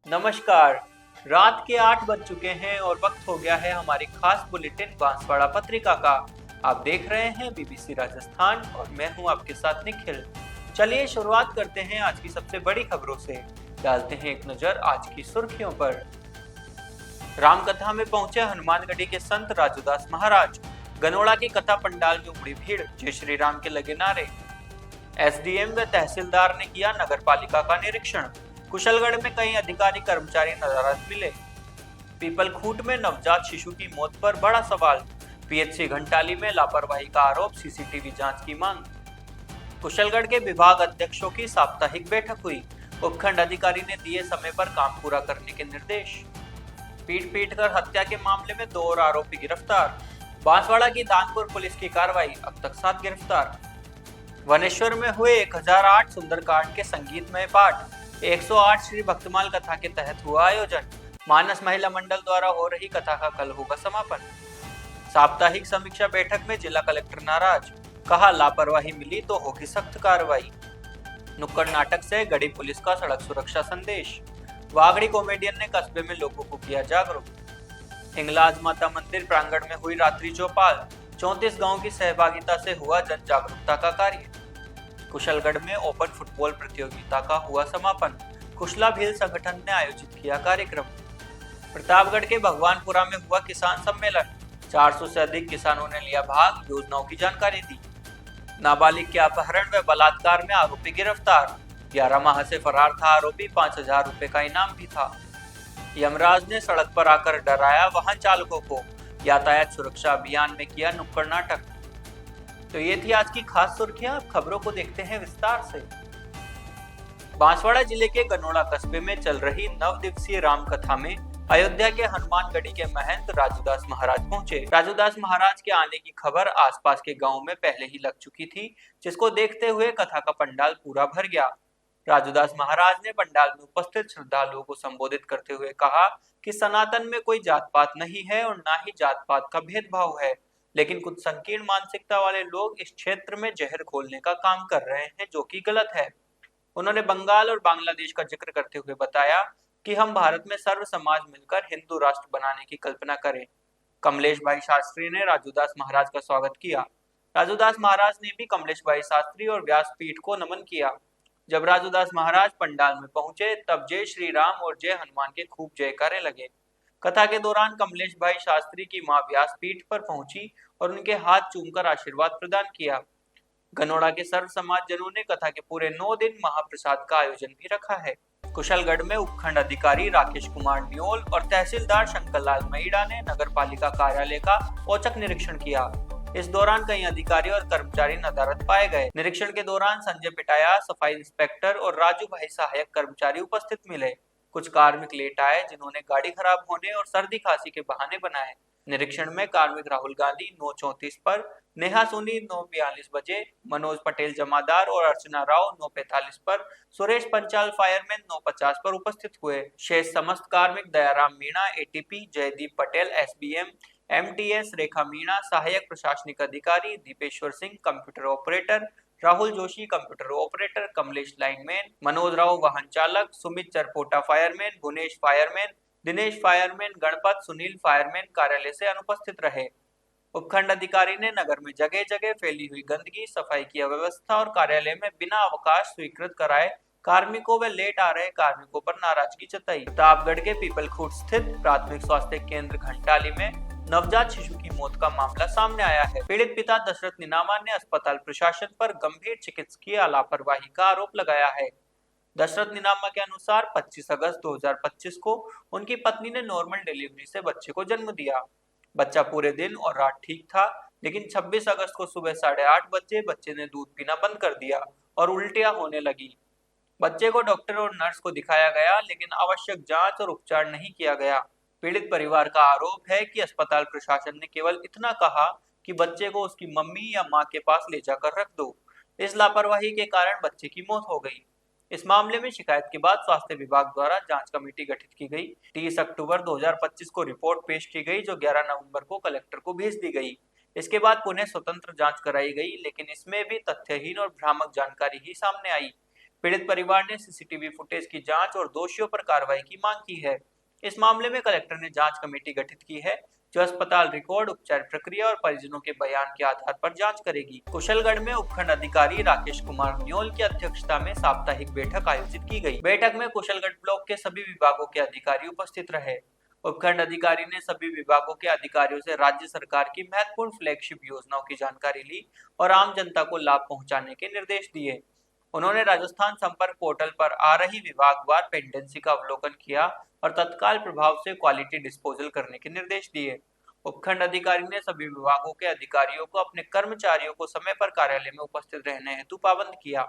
नमस्कार। रात के 8 बज चुके हैं और वक्त हो गया है हमारी खास बुलेटिन बांसवाड़ा पत्रिका का। आप देख रहे हैं बीबीसी राजस्थान और मैं हूं आपके साथ निखिल। चलिए शुरुआत करते हैं आज की सबसे बड़ी खबरों से। डालते हैं एक नजर आज की सुर्खियों पर। रामकथा में पहुंचे हनुमानगढ़ी के संत राजूदास महाराज। गनोड़ा की कथा पंडाल में उमड़ी भीड़, जय श्री राम के लगे नारे। एसडीएम व तहसीलदार ने किया नगरपालिका का निरीक्षण। कुशलगढ़ में कई अधिकारी कर्मचारी नदारद मिले। पीपलखूट में नवजात शिशु की मौत पर बड़ा सवाल। पीएचसी घंटाली में लापरवाही का आरोप, सीसीटीवी जांच की मांग। कुशलगढ़ के विभाग अध्यक्षों की साप्ताहिक बैठक हुई। उपखंड अधिकारी ने दिए समय पर काम पूरा करने के निर्देश। पीट कर हत्या के मामले में 2 और आरोपी गिरफ्तार। बांसवाड़ा की दानपुर पुलिस की कार्रवाई, अब तक 7 गिरफ्तार। वनेश्वर में हुए 1008 सुंदरकांड के संगीतमय पाठ। 108 श्री भक्तमाल कथा के तहत हुआ आयोजन। मानस महिला मंडल द्वारा हो रही कथा का कल होगा समापन। साप्ताहिक समीक्षा बैठक में जिला कलेक्टर नाराज, कहा लापरवाही मिली तो होगी सख्त कार्रवाई। नुक्कड़ नाटक से गढ़ी पुलिस का सड़क सुरक्षा संदेश। वागड़ी कॉमेडियन ने कस्बे में लोगों को किया जागरूक। हिंगलाज माता मंदिर प्रांगण में हुई रात्रि चौपाल। 34 गांव की सहभागिता से हुआ जन जागरूकता का कार्य। कुशलगढ़ में ओपन फुटबॉल प्रतियोगिता का हुआ समापन। कुशला भील संगठन ने आयोजित किया कार्यक्रम। प्रतापगढ़ के भगवानपुरा में हुआ किसान सम्मेलन। 400 से अधिक किसानों ने लिया भाग, योजनाओं की जानकारी दी। नाबालिग के अपहरण व बलात्कार में आरोपी गिरफ्तार। 11 माह से फरार था आरोपी, 5000 रुपए का इनाम भी था। यमराज ने सड़क पर आकर डराया वाहन चालकों को। यातायात सुरक्षा अभियान में किया नुक्कड़ नाटक। तो ये थी आज की खास सुर्खियां। अब खबरों को देखते हैं विस्तार से। बांसवाड़ा जिले के गनोड़ा कस्बे में चल रही 9 दिवसीय राम कथा में अयोध्या के हनुमानगढ़ी के महंत राजूदास महाराज पहुंचे। राजूदास महाराज के आने की खबर आसपास के गांव में पहले ही लग चुकी थी, जिसको देखते हुए कथा का पंडाल पूरा भर गया। राजूदास महाराज ने पंडाल में उपस्थित श्रद्धालुओं को संबोधित करते हुए कहा कि सनातन में कोई जात पात नहीं है और ना ही जात पात का भेदभाव है, लेकिन कुछ संकीर्ण मानसिकता वाले लोग इस क्षेत्र में जहर घोलने का काम कर रहे हैं, जो कि गलत है। उन्होंने बंगाल और बांग्लादेश का जिक्र करते हुए बताया कि हम भारत में सर्व समाज मिलकर हिंदू राष्ट्र बनाने की कल्पना करें। कमलेश भाई शास्त्री ने राजूदास महाराज का स्वागत किया। राजूदास महाराज ने भी कमलेश भाई शास्त्री और व्यासपीठ को नमन किया। जब राजूदास महाराज पंडाल में पहुंचे तब जय श्री राम और जय हनुमान के खूब जयकारे लगे। कथा के दौरान कमलेश भाई शास्त्री की मां व्यासपीठ पर पहुंची और उनके हाथ चूमकर आशीर्वाद प्रदान किया। गनोड़ा के सर्व समाज जनों ने कथा के पूरे 9 दिन महाप्रसाद का आयोजन भी रखा है। कुशलगढ़ में उपखंड अधिकारी राकेश कुमार न्योल और तहसीलदार शंकरलाल मईड़ा ने नगर पालिका कार्यालय का औचक निरीक्षण किया। इस दौरान कई अधिकारी और कर्मचारी नदारद पाए गए। निरीक्षण के दौरान संजय पिटाया, सफाई इंस्पेक्टर और राजू भाई सहायक कर्मचारी उपस्थित मिले। कुछ कार्मिक लेट आए जिन्होंने गाड़ी खराब होने और सर्दी खांसी के बहाने बनाए। निरीक्षण में कार्मिक राहुल गांधी 9:34 पर, नेहा सोनी 9:42 बजे, मनोज पटेल जमादार और अर्चना राव 9:45 पर, सुरेश पंचाल फायरमैन 9:50 पर उपस्थित हुए। शेष समस्त कार्मिक Dayaram Meena ATP, Jaideep Patel SBM, MTS, Rekha Meena सहायक प्रशासनिक अधिकारी, Dipeshwar Singh computer operator, Rahul Joshi computer operator, Kamlesh lineman, Manoj Rao वाहन चालक, Sumit Charpota fireman, Bhuvnesh fireman, Dinesh fireman, Ganpat, Sunil fireman कार्यालय से अनुपस्थित रहे। उपखंड अधिकारी ने नगर में जगह जगह फैली हुई गंदगी, सफाई की अव्यवस्था और कार्यालय में बिना अवकाश स्वीकृत कराए कार्मिकों व लेट आ रहे कार्मिकों पर नाराजगी जताई। प्रतापगढ़ के पीपलखूट स्थित प्राथमिक स्वास्थ्य केंद्र घंटाली में नवजात शिशु की मौत का मामला सामने आया है। पीड़ित पिता दशरथ निनामा ने अस्पताल प्रशासन पर गंभीर चिकित्सकीय लापरवाही का आरोप लगाया है। दशरथ निनामा के अनुसार 25 अगस्त 2025 को उनकी पत्नी ने नॉर्मल डिलीवरी से बच्चे को जन्म दिया। बच्चा पूरे दिन और रात ठीक था, लेकिन 26 अगस्त को सुबह 8:30 बजे बच्चे ने दूध पीना बंद कर दिया और उल्टियां होने लगी। बच्चे को डॉक्टर और नर्स को दिखाया गया, लेकिन आवश्यक जांच और उपचार नहीं किया गया। पीड़ित परिवार का आरोप है कि अस्पताल प्रशासन ने केवल इतना कहा कि बच्चे को उसकी मम्मी या मां के पास ले जाकर रख दो। इस लापरवाही के कारण बच्चे की मौत हो गई। इस मामले में शिकायत के बाद स्वास्थ्य विभाग द्वारा जांच कमेटी गठित की गई। 30 अक्टूबर 2025 को रिपोर्ट पेश की गई, जो 11 नवंबर को कलेक्टर को भेज दी गई। इसके बाद पुनः स्वतंत्र जांच कराई गई, लेकिन इसमें भी तथ्यहीन और भ्रामक जानकारी ही सामने आई। पीड़ित परिवार ने सीसीटीवी फुटेज की जांच और दोषियों पर कार्रवाई की मांग की है। इस मामले में कलेक्टर ने जांच कमेटी गठित की है जो अस्पताल रिकॉर्ड, उपचार प्रक्रिया और परिजनों के बयान के आधार पर जांच करेगी। कुशलगढ़ में उपखंड अधिकारी राकेश कुमार न्योल की अध्यक्षता में साप्ताहिक बैठक आयोजित की गई। बैठक में कुशलगढ़ ब्लॉक के सभी विभागों के अधिकारी उपस्थित रहे। उपखंड अधिकारी ने सभी विभागों के अधिकारियों से राज्य सरकार की महत्वपूर्ण फ्लैगशिप योजनाओं की जानकारी ली और आम जनता को लाभ पहुंचाने के निर्देश दिए। उन्होंने राजस्थान संपर्क पोर्टल पर आ रही विभागवार पेंडेंसी का अवलोकन किया और तत्काल प्रभाव से क्वालिटी डिस्पोजल करने के निर्देश दिए। उपखंड अधिकारी ने सभी विभागों के अधिकारियों को अपने कर्मचारियों को समय पर कार्यालय में उपस्थित रहने हेतु पाबंद किया।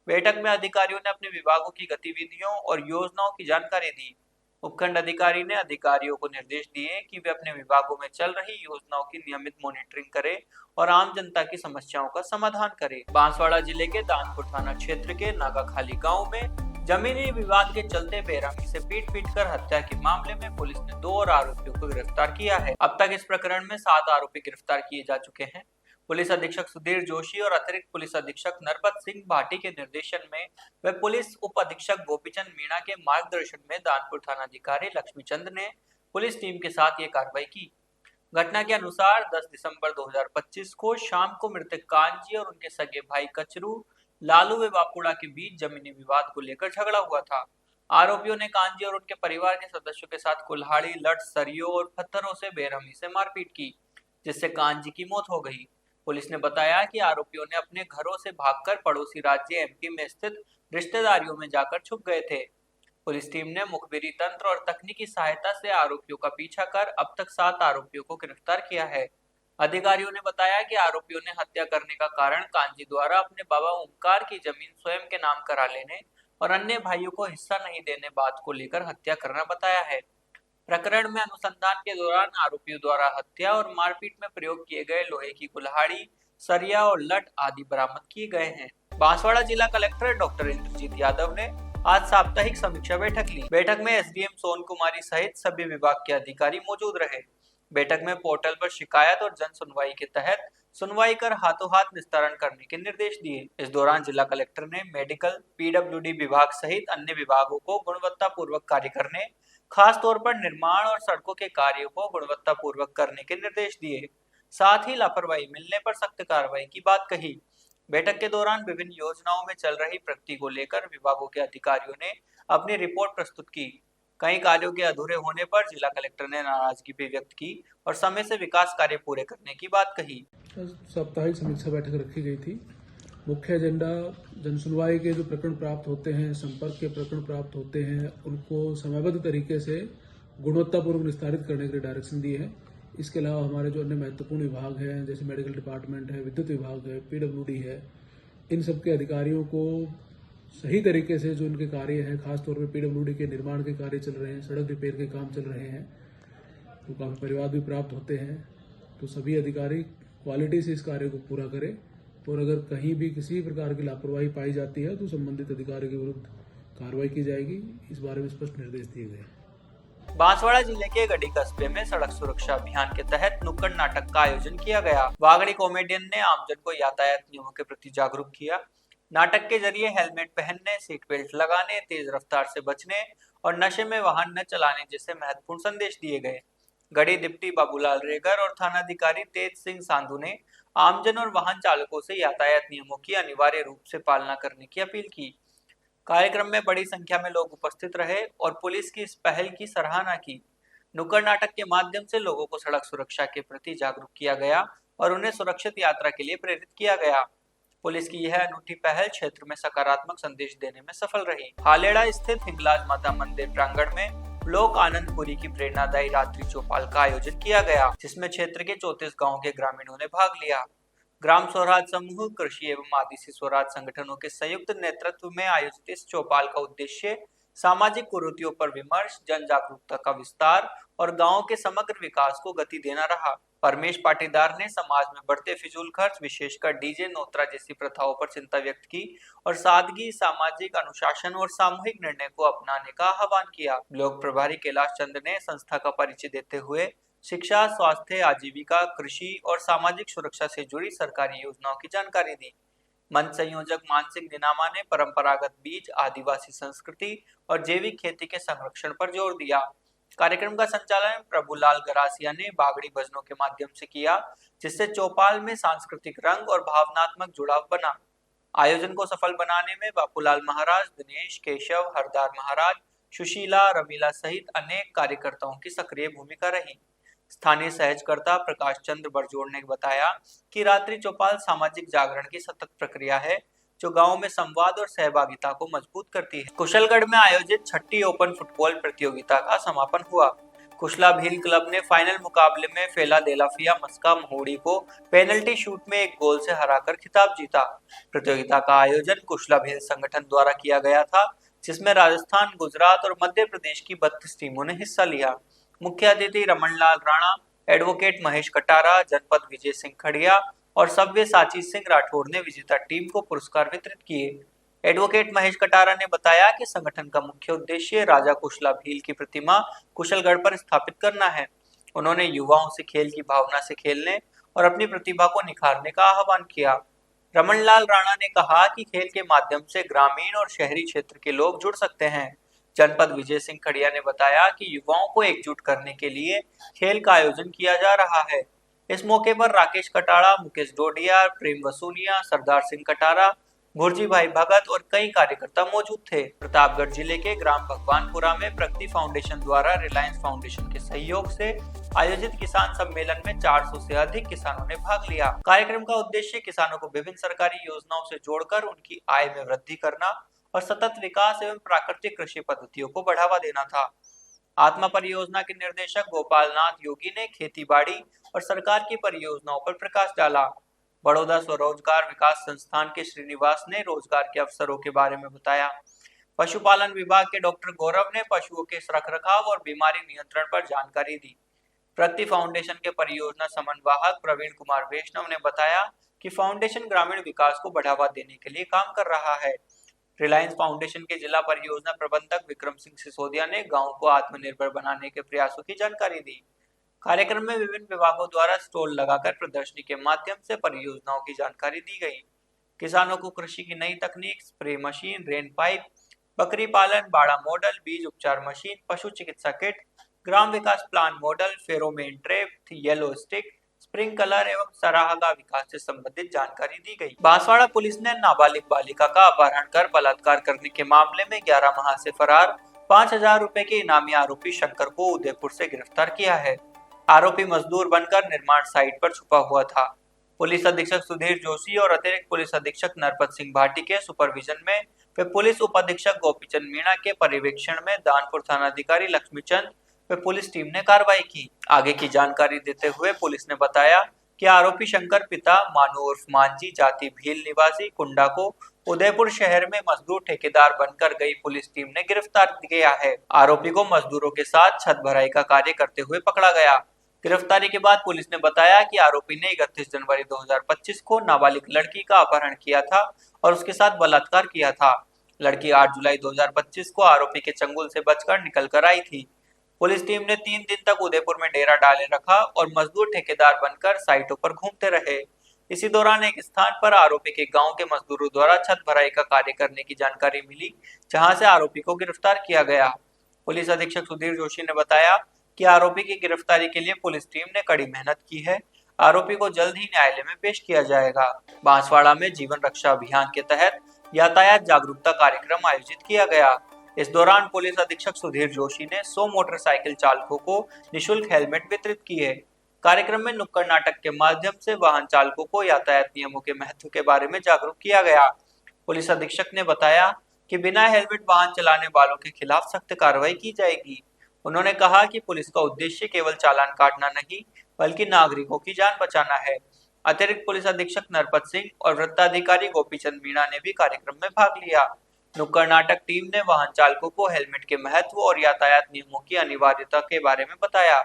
बैठक में अधिकारियों ने अपने विभागों की गतिविधियों और योजनाओं की जानकारी दी। उपखंड अधिकारी ने अधिकारियों को निर्देश दिए कि वे अपने विभागों में चल रही योजनाओं की नियमित मॉनिटरिंग करें और आम जनता की समस्याओं का समाधान करें। बांसवाड़ा जिले के दानपुर थाना क्षेत्र के नागाखाली गांव में जमीनी विवाद के चलते बेरहमी से पीट कर हत्या के मामले में पुलिस ने 2 और आरोपियों को गिरफ्तार किया है। अब तक इस प्रकरण में 7 आरोपी गिरफ्तार किए जा चुके हैं। पुलिस अधीक्षक सुधीर जोशी और अतिरिक्त पुलिस अधीक्षक नरपत सिंह भाटी के निर्देशन में व पुलिस उप अधीक्षक गोपीचंद मीणा के मार्गदर्शन में दानपुर थानाधिकारी लक्ष्मीचंद ने पुलिस टीम के साथ ये कार्रवाई की। घटना के अनुसार 10 दिसंबर 2025 को शाम को मृतक कांजी और उनके सगे भाई कचरू, लालू व बापुड़ा के बीच जमीनी विवाद को लेकर झगड़ा हुआ था। आरोपियों ने कांजी और उनके परिवार के सदस्यों के साथ कुल्हाड़ी, लठ, सरियों और पत्थरों से बेरहमी से मारपीट की, जिससे कांजी की मौत हो गई। पुलिस ने बताया कि आरोपियों ने अपने घरों से भागकर पड़ोसी राज्य एमपी में स्थित रिश्तेदारियों में जाकर छुप गए थे। पुलिस टीम ने मुखबिरी तंत्र और तकनीकी सहायता से आरोपियों का पीछा कर अब तक 7 आरोपियों को गिरफ्तार किया है। अधिकारियों ने बताया कि आरोपियों ने हत्या करने का कारण कांजी द्वारा अपने बाबा ओमकार की जमीन स्वयं के नाम करा लेने और अन्य भाइयों को हिस्सा नहीं देने बात को लेकर हत्या करना बताया है। प्रकरण में अनुसंधान के दौरान आरोपियों द्वारा हत्या और मारपीट में प्रयोग किए गए लोहे की कुल्हाड़ी, सरिया और लठ आदि बरामद किए गए हैं। बांसवाड़ा जिला कलेक्टर डॉक्टर इंद्रजीत यादव ने आज साप्ताहिक समीक्षा बैठक ली। बैठक में एसडीएम सोन कुमारी सहित सभी विभाग के अधिकारी मौजूद रहे। बैठक में पोर्टल पर शिकायत और जन सुनवाई के तहत सुनवाई कर हाथों हाथ निस्तारण करने के निर्देश दिए। इस दौरान जिला कलेक्टर ने मेडिकल, पीडब्ल्यूडी विभाग सहित अन्य विभागों को गुणवत्ता पूर्वक कार्य करने, खास तौर पर निर्माण और सड़कों के कार्यों को गुणवत्ता पूर्वक करने के निर्देश दिए। साथ ही लापरवाही मिलने पर सख्त कार्रवाई की बात कही। बैठक के दौरान विभिन्न योजनाओं में चल रही प्रगति को लेकर विभागों के अधिकारियों ने अपनी रिपोर्ट प्रस्तुत की। कई कार्यों के अधूरे होने पर जिला कलेक्टर ने नाराजगी भी व्यक्त की और समय से विकास कार्य पूरे करने की बात कही। साप्ताहिक समीक्षा बैठक रखी गई थी। मुख्य एजेंडा जनसुनवाई के जो प्रकरण प्राप्त होते हैं, संपर्क के प्रकरण प्राप्त होते हैं, उनको समयबद्ध तरीके से गुणवत्तापूर्वक निस्तारित करने के लिए डायरेक्शन दिए हैं। इसके अलावा हमारे जो अन्य महत्वपूर्ण विभाग हैं, जैसे मेडिकल डिपार्टमेंट है, विद्युत विभाग है, पीडब्ल्यूडी है, इन सब के अधिकारियों को सही तरीके से जो उनके कार्य हैं, खासतौर पर पीडब्ल्यूडी के निर्माण के कार्य चल रहे हैं, सड़क रिपेयर के काम चल रहे हैं, तो काफी परिवाद भी प्राप्त होते हैं। तो सभी अधिकारी क्वालिटी से इस कार्य को पूरा करें और अगर कहीं भी किसी प्रकार की लापरवाही पाई जाती है तो संबंधित अधिकारी के विरुद्ध कार्रवाई की जाएगी। इस बारे में स्पष्ट निर्देश दिए गए। बांसवाड़ा जिले के गढ़ी कस्बे में सड़क सुरक्षा अभियान के तहत नुक्कड़ नाटक का आयोजन किया गया। वागड़ी कॉमेडियन ने आमजन को यातायात नियमों के प्रति जागरूक किया। नाटक के जरिए हेलमेट पहनने, सीट बेल्ट लगाने, तेज रफ्तार से बचने और नशे में वाहन न चलाने जैसे महत्वपूर्ण संदेश दिए गए। गढ़ी डिप्टी बाबूलाल रेगर और थानाधिकारी तेज सिंह सांधु ने आमजन और वाहन चालकों से यातायात नियमों की अनिवार्य रूप से पालना करने की अपील की। कार्यक्रम में बड़ी संख्या में लोग उपस्थित रहे और पुलिस की इस पहल की सराहना की। नुक्कड़ नाटक के माध्यम से लोगों को सड़क सुरक्षा के प्रति जागरूक किया गया और उन्हें सुरक्षित यात्रा के लिए प्रेरित किया गया। पुलिस की यह अनूठी पहल क्षेत्र में सकारात्मक संदेश देने में सफल रही। हालेड़ा स्थित हिंगलाज माता मंदिर प्रांगण में लोक आनंदपुरी की प्रेरणादायी रात्रि चौपाल का आयोजन किया गया, जिसमें क्षेत्र के 34 गांवों के ग्रामीणों ने भाग लिया। ग्राम स्वराज समूह, कृषि एवं आदिवासी स्वराज संगठनों के संयुक्त नेतृत्व में आयोजित इस चौपाल का उद्देश्य सामाजिक कुरीतियों पर विमर्श, जन जागरूकता का विस्तार और गांवों के समग्र विकास को गति देना रहा। परमेश पाटीदार ने समाज में बढ़ते फिजूल खर्च, विशेषकर डीजे नोतरा जैसी प्रथाओं पर चिंता व्यक्त की और सादगी, सामाजिक अनुशासन और सामूहिक निर्णय को अपनाने का आह्वान किया। ब्लॉक प्रभारी कैलाश चंद्र ने संस्था का परिचय देते हुए शिक्षा, स्वास्थ्य, आजीविका, कृषि और सामाजिक सुरक्षा से जुड़ी सरकारी योजनाओं की जानकारी दी। मंच संयोजक मानसिक निनामा ने परंपरागत बीज, आदिवासी संस्कृति और जैविक खेती के संरक्षण पर जोर दिया। कार्यक्रम का संचालन प्रभुलाल गरासिया ने बागड़ी भजनों के माध्यम से किया, जिससे चौपाल में सांस्कृतिक रंग और भावनात्मक जुड़ाव बना। आयोजन को सफल बनाने में बापूलाल महाराज, दिनेश, केशव, हरदार महाराज, सुशीला, रमीला सहित अनेक कार्यकर्ताओं की सक्रिय भूमिका रही। स्थानीय सहजकर्ता प्रकाश चंद्र बरजोड़ ने बताया कि रात्रि चौपाल सामाजिक जागरण की सतत प्रक्रिया है, जो गांव में संवाद और सहभागिता को मजबूत करती है। कुशलगढ़ में आयोजित छठी ओपन फुटबॉल प्रतियोगिता का समापन हुआ। कुशला भील क्लब ने फाइनल मुकाबले में फिलाडेल्फिया मस्का महोड़ी को पेनल्टी शूट में एक गोल से हराकर खिताब जीता। प्रतियोगिता का आयोजन कुशला भील संगठन द्वारा किया गया था, जिसमें राजस्थान, गुजरात और मध्य प्रदेश की 32 टीमों ने हिस्सा लिया। मुख्य अतिथि रमनलाल राणा, एडवोकेट महेश कटारा, जनपद विजय सिंह खड़िया और सव्यसाची सिंह राठौर ने विजेता टीम को पुरस्कार वितरित किए। एडवोकेट महेश कटारा ने बताया कि संगठन का मुख्य उद्देश्य राजा कुशला भील की प्रतिमा कुशलगढ़ पर स्थापित करना है। उन्होंने युवाओं से खेल की भावना से खेलने और अपनी प्रतिभा को निखारने का आह्वान किया। रमनलाल राणा ने कहा कि खेल के माध्यम से ग्रामीण और शहरी क्षेत्र के लोग जुड़ सकते हैं। जनपद विजय सिंह खड़िया ने बताया कि युवाओं को एकजुट करने के लिए खेल का आयोजन किया जा रहा है। इस मौके पर राकेश कटाड़ा, मुकेश डोडिया, प्रेम वसूनिया, सरदार सिंह कटारा, भुर्जी भाई भगत और कई कार्यकर्ता मौजूद थे। प्रतापगढ़ जिले के ग्राम भगवानपुरा में प्रगति फाउंडेशन द्वारा रिलायंस फाउंडेशन के सहयोग से आयोजित किसान सम्मेलन में 400 से अधिक किसानों ने भाग लिया। कार्यक्रम का उद्देश्य किसानों को विभिन्न सरकारी योजनाओं से जोड़कर उनकी आय में वृद्धि करना और सतत विकास एवं प्राकृतिक कृषि पद्धतियों को बढ़ावा देना था। आत्मा परियोजना के निर्देशक गोपाल नाथ योगी ने खेती बाड़ी और सरकार की परियोजनाओं पर प्रकाश डाला। बड़ौदा स्वरोजगार विकास संस्थान के श्रीनिवास ने रोजगार के अवसरों के बारे में बताया। पशुपालन विभाग के डॉक्टर गौरव ने पशुओं के रखरखाव और बीमारी नियंत्रण पर जानकारी दी। प्रगति फाउंडेशन के परियोजना समन्वयक प्रवीण कुमार वैष्णव ने बताया कि फाउंडेशन ग्रामीण विकास को बढ़ावा देने के लिए काम कर रहा है। रिलायंस फाउंडेशन के जिला परियोजना प्रबंधक विक्रम सिंह सिसोदिया ने गांव को आत्मनिर्भर बनाने के प्रयासों की जानकारी दी। कार्यक्रम में विभिन्न विभागों द्वारा स्टॉल लगाकर प्रदर्शनी के माध्यम से परियोजनाओं की जानकारी दी गई। किसानों को कृषि की नई तकनीक, स्प्रे मशीन, रेन पाइप, बकरी पालन, बाड़ा मॉडल, बीज उपचार मशीन, पशु चिकित्सा किट, ग्राम विकास plan model, pheromone trap, yellow stick, sprinkler एवं सराहगा विकास से संबंधित जानकारी दी गई। बांसवाड़ा पुलिस ने नाबालिग बालिका का अपहरण कर बलात्कार करने के मामले में 11 माह से फरार 5,000 रुपए के इनामी आरोपी शंकर को उदयपुर से गिरफ्तार किया है। आरोपी मजदूर बनकर निर्माण साइट पर छुपा हुआ था। पुलिस अधीक्षक सुधीर जोशी और अतिरिक्त पुलिस अधीक्षक नरपत सिंह भाटी के सुपरविजन में वे पुलिस उप अधीक्षक गोपीचंद मीणा के पर्यवेक्षण में दानपुर थानाधिकारी लक्ष्मीचंद वे पुलिस टीम ने कार्रवाई की। आगे की जानकारी देते हुए पुलिस ने बताया कि आरोपी शंकर पिता मानू उर्फ मांझी, जाति भील निवासी, कुंडा को उदयपुर शहर में मजदूर ठेकेदार बनकर गई पुलिस टीम ने गिरफ्तार किया है। आरोपी को मजदूरों के साथ छत भराई का कार्य करते हुए पकड़ा गया। गिरफ्तारी के बाद पुलिस ने बताया कि आरोपी ने 31 जनवरी 2025 को नाबालिग लड़की का अपहरण किया था और उसके साथ बलात्कार किया था। लड़की 8 जुलाई 2025 को आरोपी के चंगुल से बचकर निकल कर आई थी। पुलिस टीम ने 3 दिन तक उदयपुर में डेरा डाले रखा और मजदूर ठेकेदार बनकर साइटों पर घूमते रहे। इसी दौरान एक स्थान पर आरोपी के गांव के मजदूरों द्वारा छत भराई का कार्य करने की जानकारी मिली, जहां से आरोपी को गिरफ्तार किया गया। पुलिस अधीक्षक सुधीर जोशी ने बताया कि आरोपी की गिरफ्तारी के लिए पुलिस टीम ने कड़ी मेहनत की है। आरोपी को जल्द ही न्यायालय में पेश किया जाएगा। बांसवाड़ा में जीवन रक्षा अभियान के तहत यातायात जागरूकता कार्यक्रम आयोजित किया गया। इस दौरान पुलिस अधीक्षक सुधीर जोशी ने 100 मोटरसाइकिल चालकों को निःशुल्क हेलमेट वितरित किए। कार्यक्रम में नुक्कड़ नाटक के माध्यम से वाहन चालकों को यातायात नियमों के महत्व के बारे में जागरूक किया गया। पुलिस अधीक्षक ने बताया कि बिना हेलमेट वाहन चलाने वालों के खिलाफ सख्त कार्रवाई की जाएगी। उन्होंने कहा कि पुलिस का उद्देश्य केवल चालान काटना नहीं, बल्कि नागरिकों की जान बचाना है। अतिरिक्त पुलिस अधीक्षक नरपत सिंह और वृत्ताधिकारी गोपीचंद मीणा ने भी कार्यक्रम में भाग लिया। नुक्कड़ नाटक टीम ने वाहन चालकों को हेलमेट के महत्व और यातायात नियमों की अनिवार्यता के बारे में बताया।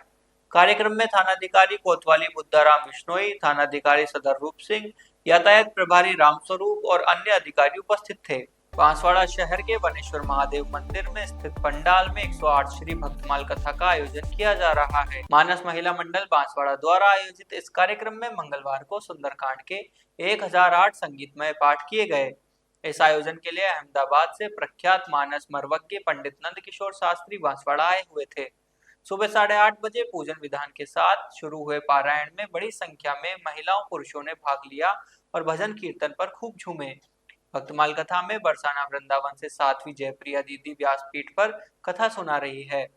कार्यक्रम में थानाधिकारी कोतवाली बुद्धाराम बिश्नोई, थानाधिकारी सदर रूप सिंह, यातायात प्रभारी रामस्वरूप और अन्य अधिकारी उपस्थित थे। बांसवाड़ा शहर के बनेश्वर महादेव मंदिर में स्थित पंडाल में 108 श्री भक्तमाल कथा का आयोजन किया जा रहा है। मानस महिला मंडल बांसवाड़ा द्वारा आयोजित इस कार्यक्रम में मंगलवार को सुंदरकांड के 1008 संगीतमय पाठ किए गए। इस आयोजन के लिए अहमदाबाद से प्रख्यात मानस मर्वज्ञ पंडित नंद किशोर शास्त्री बांसवाड़ा आए हुए थे। सुबह 8:30 बजे पूजन विधान के साथ शुरू हुए पारायण में बड़ी संख्या में महिलाओं पुरुषों ने भाग लिया और भजन कीर्तन पर खूब झूमे। भक्तमाल कथा में बरसाना वृंदावन से साध्वी जयप्रिया दीदी व्यासपीठ पर कथा सुना रही है।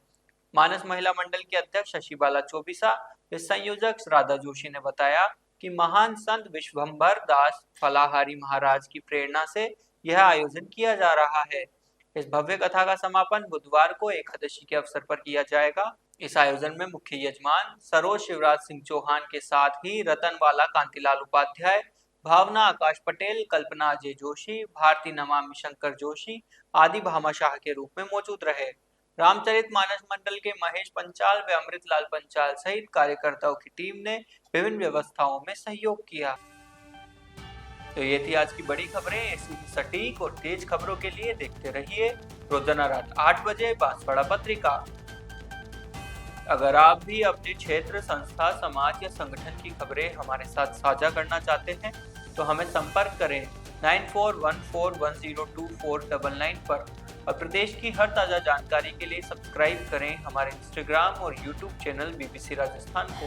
मानस महिला मंडल के अध्यक्ष शशिबाला चौबिसा व संयोजक राधा जोशी ने बताया कि महान संत विश्वंभर दास फलाहारी महाराज की प्रेरणा से यह आयोजन किया जा रहा है। इस भव्य कथा का समापन बुधवार को एकादशी के अवसर पर किया जाएगा। इस आयोजन में मुख्य यजमान सरोज शिवराज सिंह चौहान के साथ ही रतनवाला कांतिलाल उपाध्याय, भावना आकाश पटेल, कल्पना अजय जोशी, भारती नमामि शंकर जोशी आदि भामाशाह के रूप में मौजूद रहे। रामचरित मानस मंडल के महेश पंचाल व अमृतलाल पंचाल सहित कार्यकर्ताओं की टीम ने विभिन्न व्यवस्थाओं में सहयोग किया। तो ये थी आज की बड़ी खबरें। ऐसी सटीक और तेज खबरों के लिए देखते रहिए रोजाना रात 8 बजे बांसवाड़ा पत्रिका। अगर आप भी अपने क्षेत्र, संस्था, समाज या संगठन की खबरें हमारे साथ साझा करना चाहते हैं तो हमें संपर्क करें 9414102499 पर और प्रदेश की हर ताजा जानकारी के लिए सब्सक्राइब करें हमारे इंस्टाग्राम और यूट्यूब चैनल बीबीसी राजस्थान को।